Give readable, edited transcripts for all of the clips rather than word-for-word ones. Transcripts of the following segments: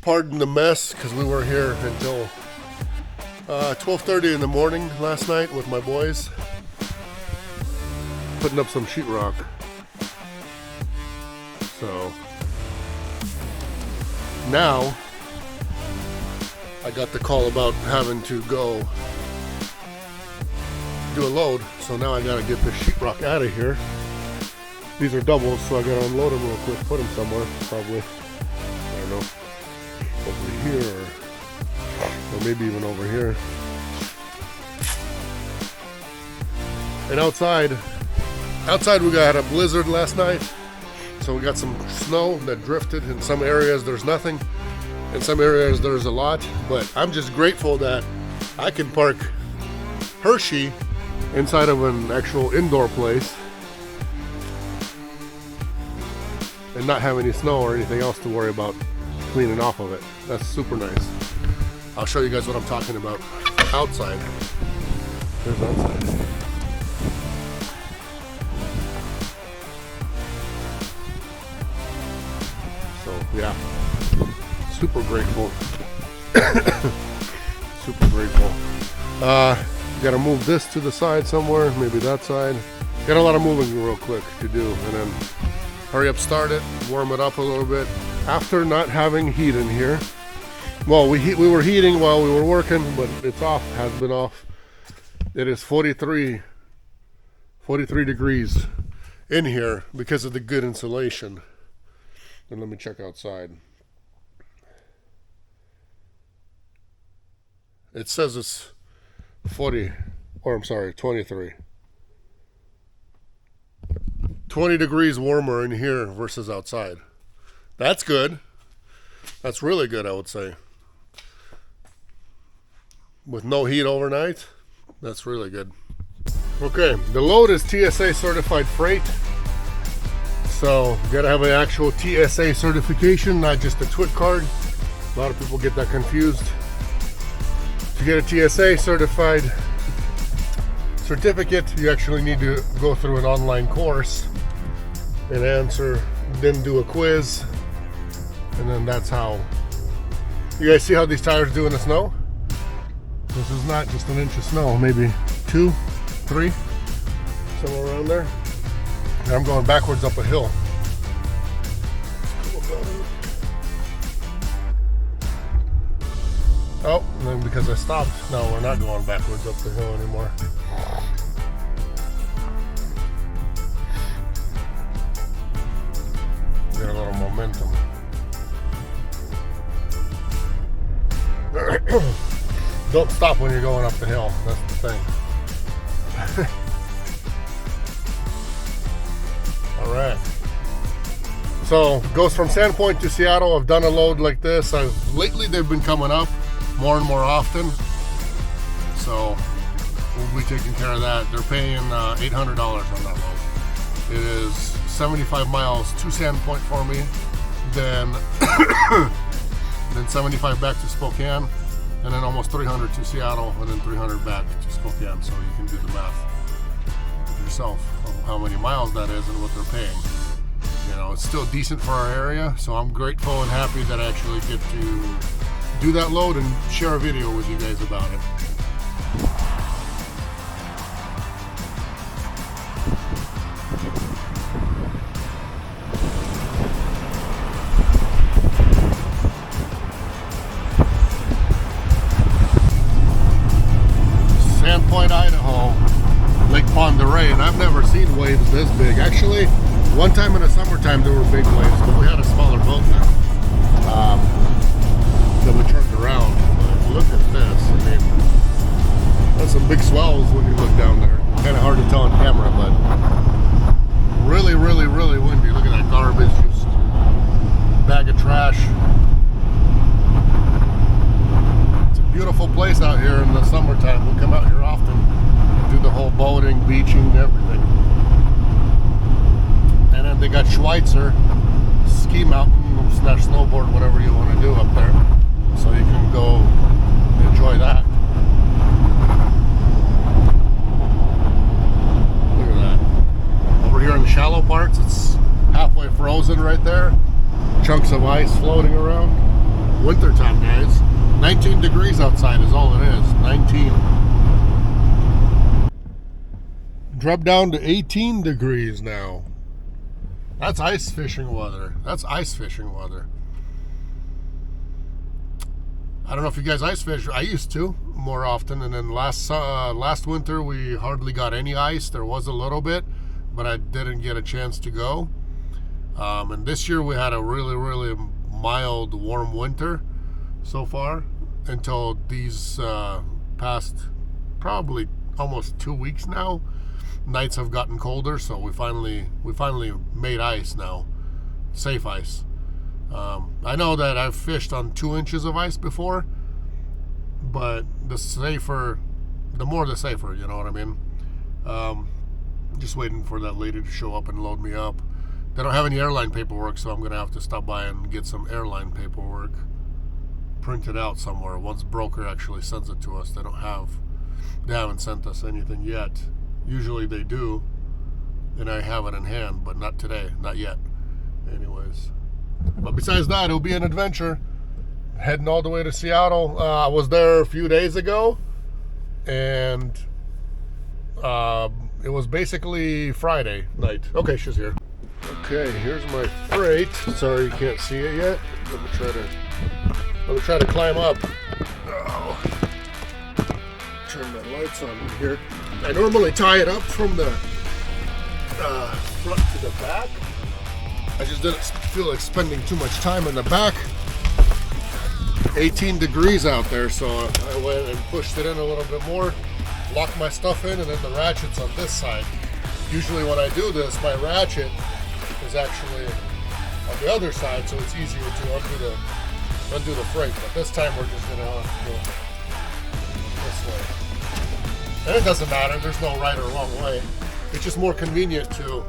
Pardon the mess, because we were here until 12:30 in the morning last night with my boys, putting up some sheetrock. So now I got the call about having to go do a load, so now I gotta get the sheetrock out of here. These are doubles, so I gotta unload them real quick, put them somewhere, probably, I don't know, over here, or maybe even over here. And outside we got a blizzard last night, so we got some snow that drifted. In some areas there's nothing, in some areas there's a lot, but I'm just grateful that I can park Hershey inside of an actual indoor place and not have any snow or anything else to worry about cleaning off of it. That's super nice. I'll show you guys what I'm talking about outside. There's outside. So yeah, super grateful. Super grateful. Gotta move this to the side somewhere, maybe that side. Got a lot of moving real quick to do, and then hurry up, start it, warm it up a little bit. After not having heat in here, well, we were heating while we were working, but it's off, has been off. It is 43 degrees in here because of the good insulation. And let me check outside. It says it's 23. 20 degrees warmer in here versus outside. That's good. That's really good, I would say. With no heat overnight, that's really good. Okay, the load is TSA certified freight. So you gotta have an actual TSA certification, not just a TWIC card. A lot of people get that confused. To get a TSA certified certificate, you actually need to go through an online course and then do a quiz, and then that's how. You guys see how these tires do in the snow? This is not just an inch of snow, maybe 2, 3, somewhere around there. And I'm going backwards up a hill. Oh, and then because I stopped, no, we're not going backwards up the hill anymore. Get a little momentum. Don't stop when you're going up the hill, that's the thing. Alright. So, goes from Sandpoint to Seattle. I've done a load like this. Lately they've been coming up more and more often, so we'll be taking care of that. They're paying $800 on that load. It is 75 miles to Sandpoint for me, then 75 back to Spokane, and then almost 300 to Seattle, and then 300 back to Spokane. So you can do the math yourself of how many miles that is and what they're paying. You know, it's still decent for our area, so I'm grateful and happy that I actually get to do that load and share a video with you guys about it. Sandpoint, Idaho, Lake Ponderay, and I've never seen waves this big. Actually, one time in the summertime there were big waves, but we had a smaller boat then. That we turned around. But look at this. I mean, that's some big swells when you look down there. Kind of hard to tell on camera, but really, really, really windy. Look at that garbage, just bag of trash. It's a beautiful place out here in the summertime. We come out here often, do the whole boating, beaching, everything. And then they got Schweitzer ski mountain / snowboard, whatever you want to do up there. So you can go enjoy that. Look at that. Over here in the shallow parts, it's halfway frozen right there. Chunks of ice floating around. winter time, guys. 19 degrees outside is all it is. 19. Dropped down to 18 degrees now. That's ice fishing weather. That's ice fishing weather. I don't know if you guys ice fish. I used to more often, and then last winter we hardly got any ice. There was a little bit, but I didn't get a chance to go. And this year we had a really mild, warm winter so far until these past probably almost 2 weeks now. Nights have gotten colder, so we finally made ice now, safe ice. I know that I've fished on 2 inches of ice before, but the more the safer, you know what I mean? Just waiting for that lady to show up and load me up. They don't have any airline paperwork, so I'm going to have to stop by and get some airline paperwork printed out somewhere. Once broker actually sends it to us, they haven't sent us anything yet. Usually they do, and I have it in hand, but not today, not yet. Anyways, but besides that, it'll be an adventure. Heading all the way to Seattle. I was there a few days ago, and it was basically Friday night. Okay, she's here. Okay, here's my freight. Sorry you can't see it yet. Let me try to climb up. Oh. Turn my lights on here. I normally tie it up from the front to the back. I just didn't feel like spending too much time in the back. 18 degrees out there, so I went and pushed it in a little bit more, locked my stuff in, and then the ratchet's on this side. Usually when I do this, my ratchet is actually on the other side, so it's easier to undo the freight. But this time we're just gonna go this way. And it doesn't matter, there's no right or wrong way. It's just more convenient to,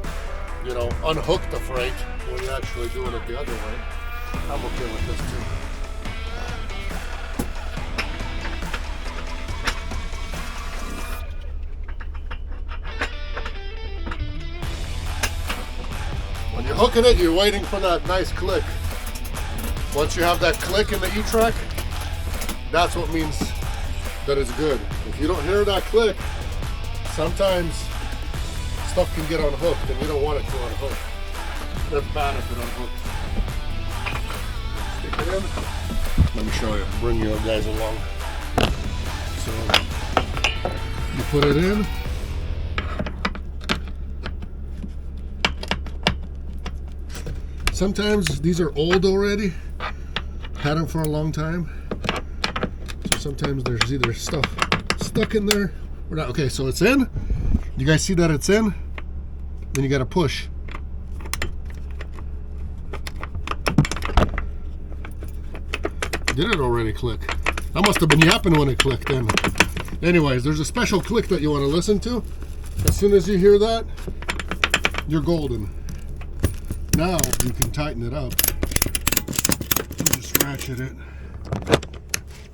unhook the freight when you're actually doing it the other way. I'm okay with this too. When you're hooking it, you're waiting for that nice click. Once you have that click in the E-track, that's what means that it's good. If you don't hear that click, sometimes stuff can get unhooked and you don't want it to unhook. That's bad if it unhooks. Stick it in. Let me show you, bring you guys along. So you put it in. Sometimes these are old already, had them for a long time. So sometimes there's either stuff stuck in there or not. Okay, so it's in. You guys see that it's in? Then you gotta push. Did it already click? That must have been yapping when it clicked in. Anyways, there's a special click that you want to listen to. As soon as you hear that, you're golden. Now you can tighten it up. You just ratchet it.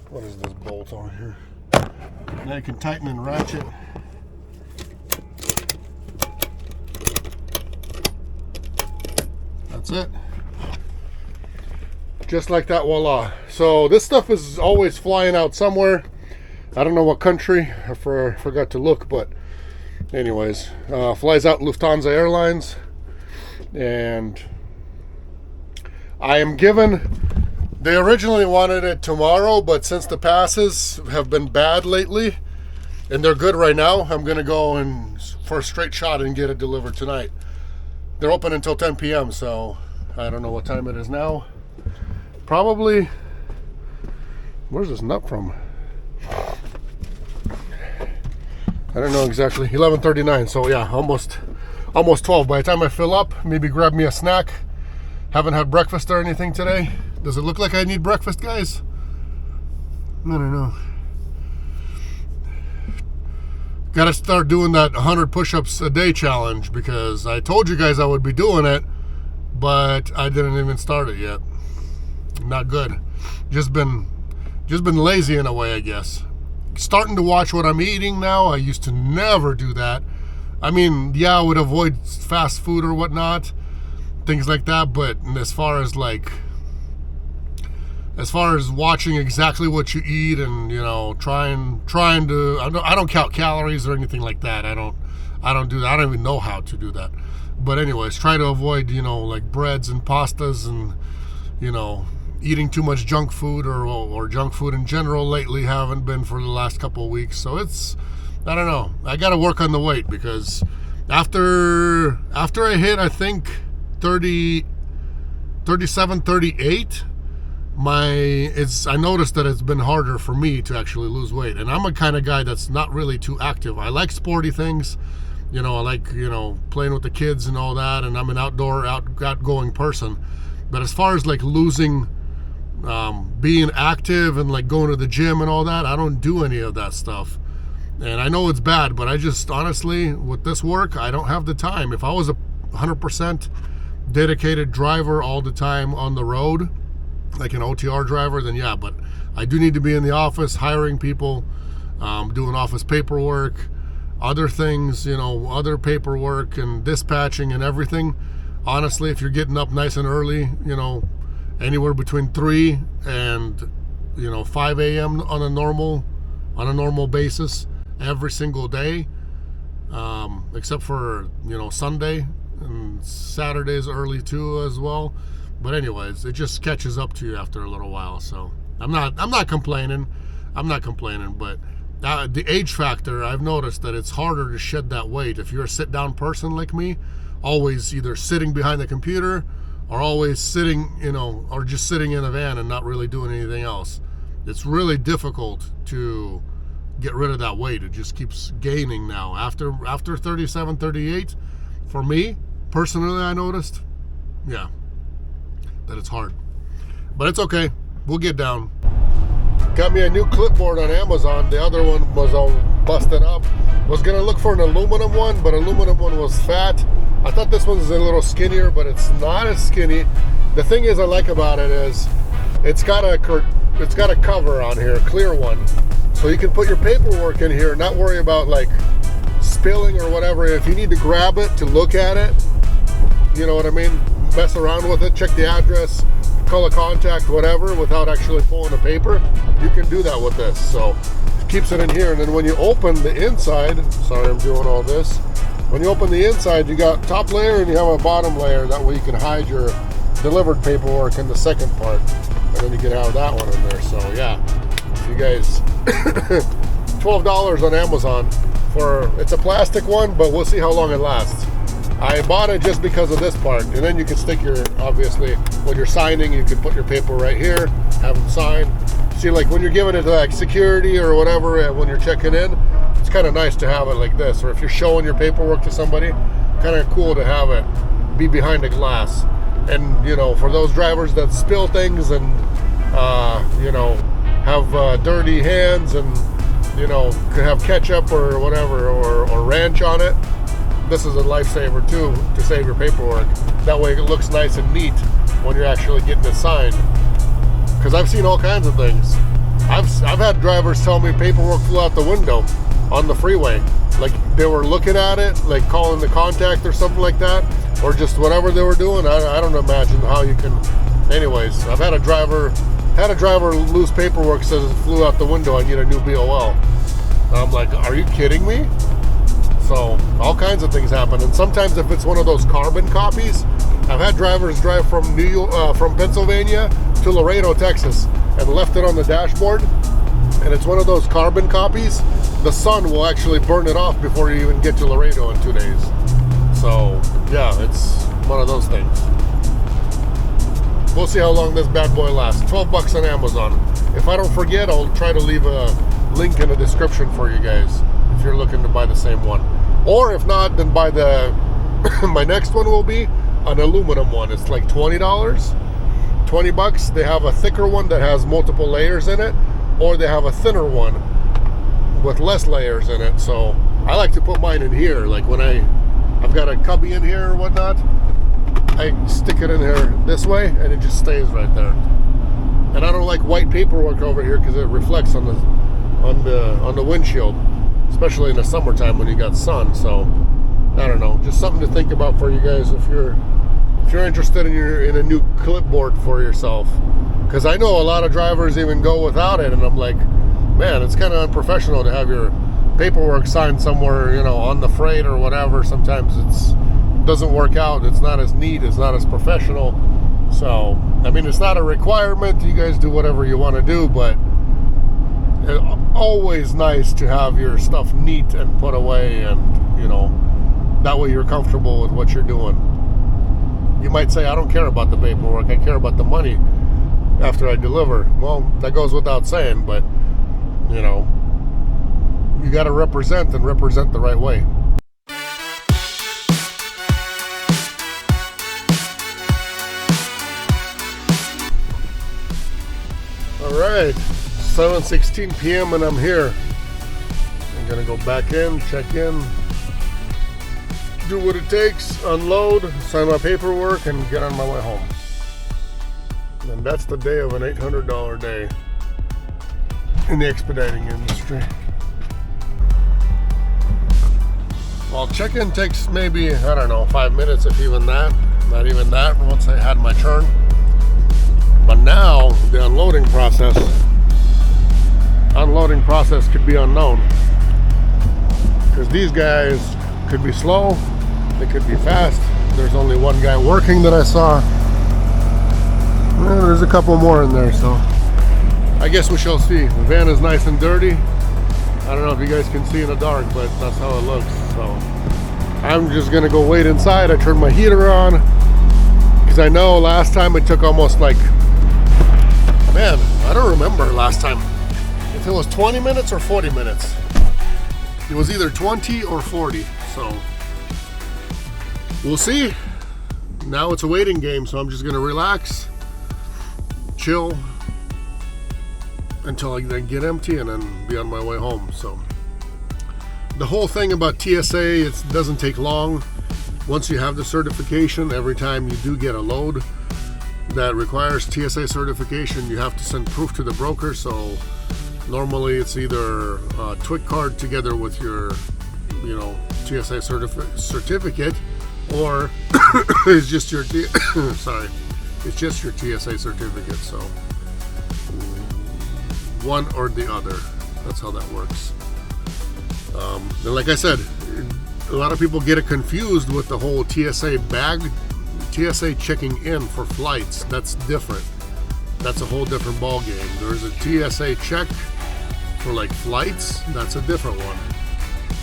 What is this bolt on here? Now you can tighten and ratchet. That's it. Just like that, voila. So this stuff is always flying out somewhere. I don't know what country. I forgot to look, but anyways, flies out Lufthansa Airlines. And I am given, they originally wanted it tomorrow, but since the passes have been bad lately and they're good right now, I'm gonna go and for a straight shot and get it delivered tonight. They're open until 10 p.m. so I don't know what time it is now. Probably, where's this nut from? I don't know exactly. 11:39, so yeah, almost 12. By the time I fill up, maybe grab me a snack. Haven't had breakfast or anything today. Does it look like I need breakfast, guys? I don't know. Gotta start doing that 100 push-ups a day challenge, because I told you guys I would be doing it, but I didn't even start it yet. Not good. Just been lazy in a way, I guess. Starting to watch what I'm eating now. I used to never do that. I mean, yeah, I would avoid fast food or whatnot, things like that, but as far as like as far as watching exactly what you eat and, you know, trying to, I don't count calories or anything like that. I don't do that. I don't even know how to do that. But anyways, try to avoid, you know, like breads and pastas and, you know, eating too much junk food or junk food in general lately. Haven't been for the last couple of weeks. So it's, I don't know. I got to work on the weight because after I hit, I think 37, 38, I noticed that it's been harder for me to actually lose weight. And I'm a kind of guy that's not really too active. I like sporty things. You know, I like, you know, playing with the kids and all that. And I'm an outgoing person. But as far as like losing, being active and like going to the gym and all that, I don't do any of that stuff. And I know it's bad, but I just honestly, with this work, I don't have the time. If I was a 100% dedicated driver all the time on the road, like an OTR driver, then yeah, but I do need to be in the office hiring people, doing office paperwork, other things, you know, other paperwork and dispatching and everything. Honestly, if you're getting up nice and early, you know, anywhere between 3 and, you know, 5 a.m. on a normal basis every single day, except for, you know, Sunday and Saturdays early too as well. But anyways, it just catches up to you after a little while. So I'm not complaining. But the age factor, I've noticed that it's harder to shed that weight if you're a sit down person like me, always either sitting behind the computer or always sitting, you know, or just sitting in a van and not really doing anything else. It's really difficult to get rid of that weight. It just keeps gaining now. After 37, 38, for me personally, I noticed, yeah, that it's hard. But it's okay. We'll get down. Got me a new clipboard on Amazon. The other one was all busted up. Was gonna look for an aluminum one, but aluminum one was fat. I thought this one's a little skinnier, but it's not as skinny. The thing is I like about it is it's got a cover on here, a clear one. So you can put your paperwork in here, not worry about like spilling or whatever. If you need to grab it to look at it, you know what I mean? Mess around with it, check the address, call a contact, whatever, without actually pulling the paper, you can do that with this. So it keeps it in here. And then when you open the inside, sorry I'm doing all this. When you open the inside, you got top layer and you have a bottom layer. That way you can hide your delivered paperwork in the second part. And then you can have that one in there. So yeah, if you guys, $12 on Amazon it's a plastic one, but we'll see how long it lasts. I bought it just because of this part, and then you can stick obviously, when you're signing, you can put your paper right here, have them sign. See, like when you're giving it to like security or whatever, when you're checking in, it's kind of nice to have it like this. Or if you're showing your paperwork to somebody, kind of cool to have it be behind a glass. And, you know, for those drivers that spill things and, you know, have dirty hands and, you know, could have ketchup or whatever, or ranch on it, this is a lifesaver too, to save your paperwork. That way it looks nice and neat when you're actually getting it signed. Because I've seen all kinds of things. I've had drivers tell me paperwork flew out the window on the freeway. Like they were looking at it, like calling the contact or something like that, or just whatever they were doing. I don't imagine how you can. Anyways, I've had a driver lose paperwork, says it flew out the window, I need a new BOL. And I'm like, are you kidding me? So all kinds of things happen, and sometimes if it's one of those carbon copies, I've had drivers drive from from Pennsylvania to Laredo, Texas, and left it on the dashboard, and it's one of those carbon copies. The sun will actually burn it off before you even get to Laredo in 2 days. So yeah, it's one of those things. We'll see how long this bad boy lasts. $12 on Amazon. If I don't forget, I'll try to leave a link in the description for you guys if you're looking to buy the same one. Or if not, then buy my next one will be an aluminum one. It's like $20. $20. They have a thicker one that has multiple layers in it, or they have a thinner one with less layers in it. So I like to put mine in here. Like when I've got a cubby in here or whatnot, I stick it in here this way and it just stays right there. And I don't like white paperwork over here because it reflects on the windshield, especially in the summertime when you got sun. So I don't know, just something to think about for you guys if you're interested in a new clipboard for yourself. Because I know a lot of drivers even go without it, and I'm like, man, it's kind of unprofessional to have your paperwork signed somewhere, you know, on the freight or whatever. Sometimes it doesn't work out. It's not as neat. It's not as professional. So, I mean, it's not a requirement. You guys do whatever you want to do, but it's always nice to have your stuff neat and put away, and, you know, that way you're comfortable with what you're doing. You might say, I don't care about the paperwork. I care about the money after I deliver. Well, that goes without saying, but, you know, you got to represent and represent the right way. All right, 7:16 p.m. and I'm here. I'm gonna go back in, check in, do what it takes, unload, sign my paperwork, and get on my way home. And that's the day of an $800 day in the expediting industry. Well, check-in takes maybe, I don't know, 5 minutes, if even that. Not even that, once I had my turn. But now, the unloading process could be unknown. Because these guys could be slow, they could be fast. There's only one guy working that I saw. Well, there's a couple more in there, so I guess we shall see. The van is nice and dirty. I don't know if you guys can see in the dark, but that's how it looks. So I'm just gonna go wait inside. I turned my heater on because I know last time it took almost like, man, I don't remember last time if it was 20 minutes or 40 minutes. It was either 20 or 40, so we'll see. Now it's a waiting game, so I'm just gonna relax, chill until I then get empty and then be on my way home. So the whole thing about TSA, it doesn't take long. Once you have the certification, every time you do get a load that requires TSA certification, you have to send proof to the broker. So normally it's either a TWIC card together with your, you know, TSA certificate, or it's just your it's just your TSA certificate. So one or the other. That's how that works. And like I said, a lot of people get it confused with the whole TSA TSA checking in for flights. That's different. That's a whole different ball game. There's a TSA check for like flights. That's a different one.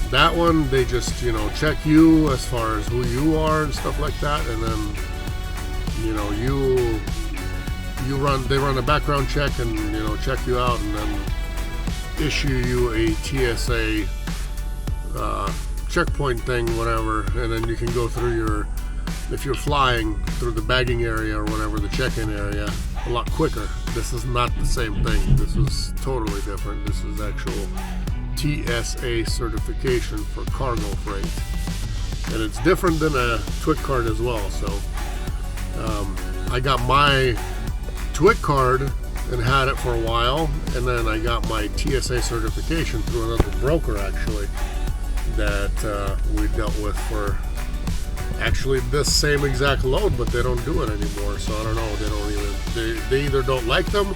That one, they just, you know, check you as far as who you are and stuff like that, and then, you know, they run a background check and, you know, check you out, and then issue you a TSA checkpoint thing, whatever, and then you can go through if you're flying through the bagging area or whatever, the check-in area, a lot quicker. This is not the same thing. This is totally different. This is actual TSA certification for cargo freight, and it's different than a TWIC card as well. So I got my TWIC card and had it for a while, and then I got my TSA certification through another broker actually that we dealt with for actually this same exact load, but they don't do it anymore. So I don't know, they either don't like them,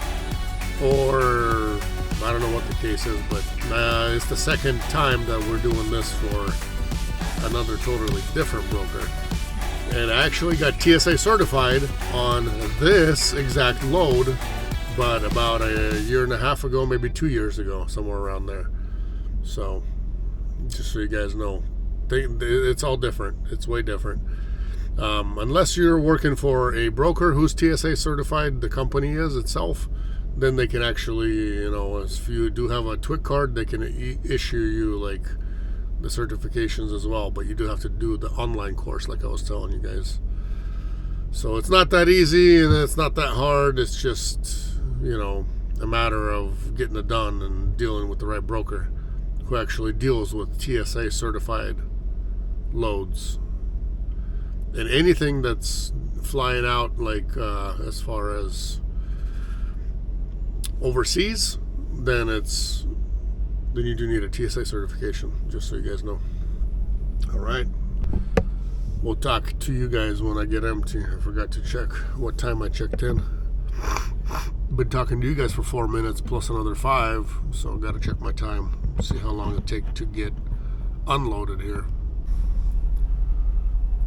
or I don't know what the case is, but it's the second time that we're doing this for another totally different broker. And I actually got TSA certified on this exact load, but about a year and a half ago, maybe 2 years ago, somewhere around there. So just so you guys know, it's all different. It's way different. Unless you're working for a broker who's TSA certified, the company is itself, then they can actually, you know, if you do have a TWIC card, they can issue you like the certifications as well, but you do have to do the online course like I was telling you guys. So it's not that easy and it's not that hard. It's just, you know, a matter of getting it done and dealing with the right broker who actually deals with TSA certified loads. And anything that's flying out, like as far as overseas, then you do need a TSA certification, just so you guys know. All right, we'll talk to you guys when I get empty. I forgot to check what time I checked in. been talking to you guys for 4 minutes plus another 5, so got to check my time, see how long it takes to get unloaded here.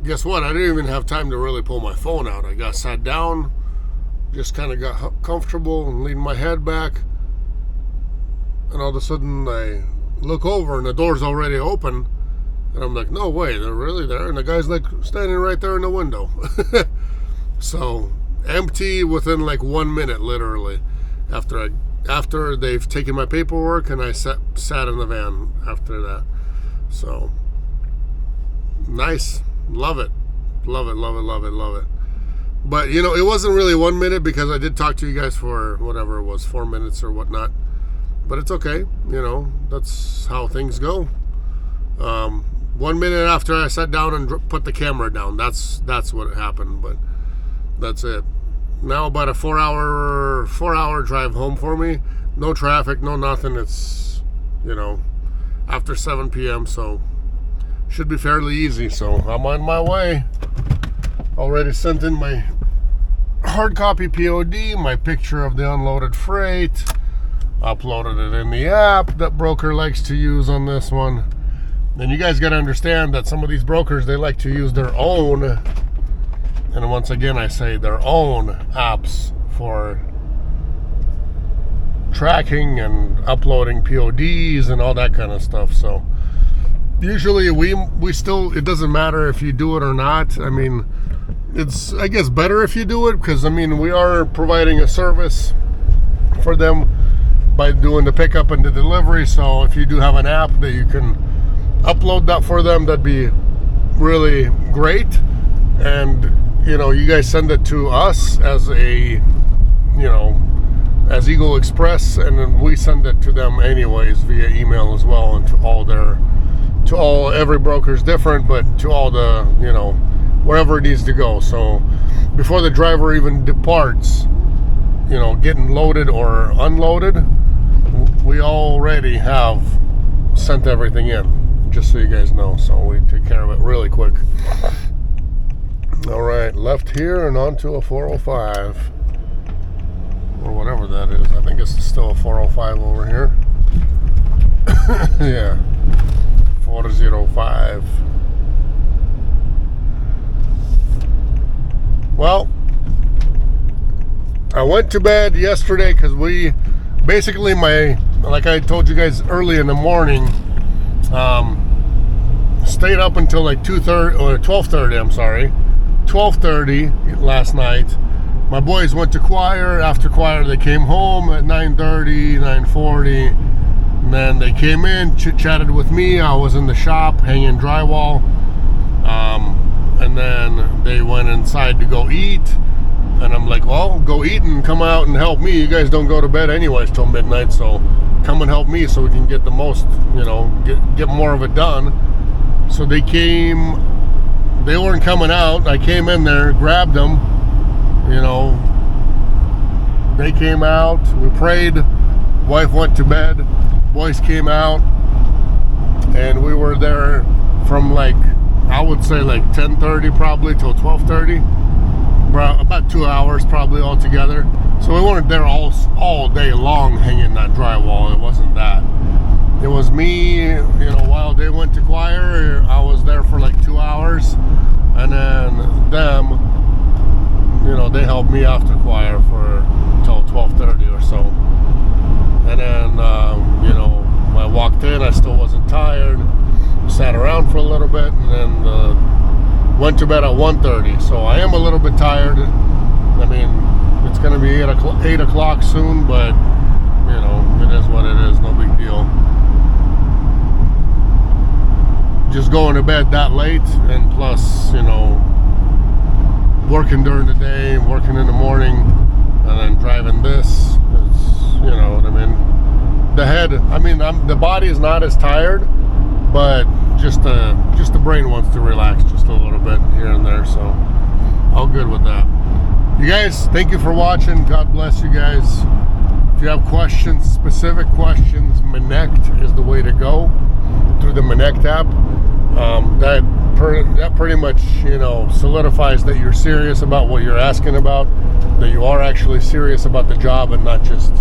Guess what? I didn't even have time to really pull my phone out. I got sat down, just kind of got comfortable and leaned my head back, and all of a sudden I look over and the door's already open, and I'm like, no way, they're really there, and the guy's like standing right there in the window. So empty within like 1 minute, literally, after they've taken my paperwork, and I sat in the van after that. So nice. Love it. Love it, love it, love it, love it. But, you know, it wasn't really 1 minute because I did talk to you guys for whatever it was, 4 minutes or whatnot. But it's okay. You know, that's how things go. 1 minute after I sat down and put the camera down, that's what happened. But that's it. Now about a 4 hour drive home for me. No traffic, no nothing. It's, you know, after 7 p.m. So should be fairly easy. So I'm on my way. Already sent in my hard copy POD, my picture of the unloaded freight. Uploaded it in the app that broker likes to use on this one. Then you guys got to understand that some of these brokers, they like to use their own, and once again I say their own apps for tracking and uploading PODs and all that kind of stuff. So usually we still, it doesn't matter if you do it or not. I mean, it's, I guess, better if you do it, because I mean, we are providing a service for them by doing the pickup and the delivery. So if you do have an app that you can upload that for them, that'd be really great. And you know, you guys send it to us as a, you know, as Eagle Express, and then we send it to them anyways via email as well, and every broker's different, but to all the, you know, wherever it needs to go. So before the driver even departs, you know, getting loaded or unloaded, we already have sent everything in, just so you guys know. So we take care of it really quick. All right, left here and onto a 405 or whatever that is. I think it's still a 405 over here. Yeah, 405. Well, I went to bed yesterday because we basically, like I told you guys early in the morning, stayed up until like 2:30 or 12:30. I'm sorry, 12:30 last night. My boys went to choir. After choir, they came home at 9:30, 9:40, and then they came in, chit-chatted with me. I was in the shop hanging drywall, and then they went inside to go eat. And I'm like, well, go eat and come out and help me. You guys don't go to bed anyways till midnight, so come and help me so we can get the most, you know, get more of it done. So they came. They weren't coming out. I came in there, grabbed them, you know. They came out. We prayed. Wife went to bed. Boys came out. And we were there from like, I would say like 10:30 probably till 12:30. About 2 hours probably altogether. So we weren't there all day long hanging that drywall. It wasn't that. It was me, you know, while they went to choir, I was there for like 2 hours. And then them, you know, they helped me after choir for till 12:30 or so. And then, you know, when I walked in, I still wasn't tired. Sat around for a little bit, and then went to bed at 1:30. So I am a little bit tired. I mean, it's going to be 8 o'clock soon, but, you know, it is what it is. No big deal. Just going to bed that late, and plus, you know, working during the day, working in the morning, and then driving this. It's, you know what I mean? The head, I mean, the body is not as tired, but just the brain wants to relax just a little bit here and there. So all good with that. You guys, thank you for watching. God bless you guys. If you have questions, specific questions, Connect is the way to go, through the Connect app. That pretty much, you know, solidifies that you're serious about what you're asking about. that you are actually serious about the job and not just,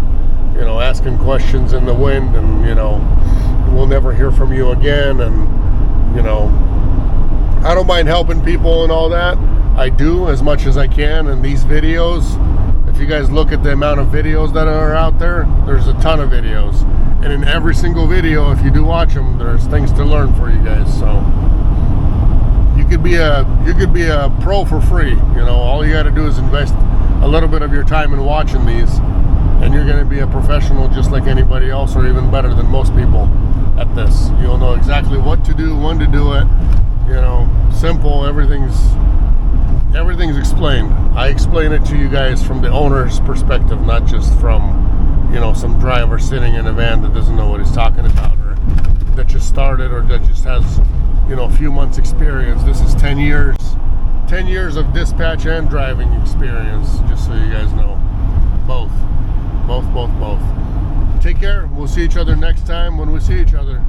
you know, asking questions in the wind and, you know, we'll never hear from you again. And, you know, I don't mind helping people and all that. I do as much as I can. And these videos, if you guys look at the amount of videos that are out there, there's a ton of videos. And in every single video, if you do watch them, there's things to learn for you guys. So you could be a pro for free. You know, all you got to do is invest a little bit of your time in watching these, and you're going to be a professional just like anybody else, or even better than most people at this. You'll know exactly what to do, when to do it. You know, simple. Everything's explained. I explain it to you guys from the owner's perspective, not just from, you know, some driver sitting in a van that doesn't know what he's talking about, or that just started, or that just has, you know, a few months experience. This is 10 years of dispatch and driving experience, just so you guys know. Both. Take care. We'll see each other next time when we see each other.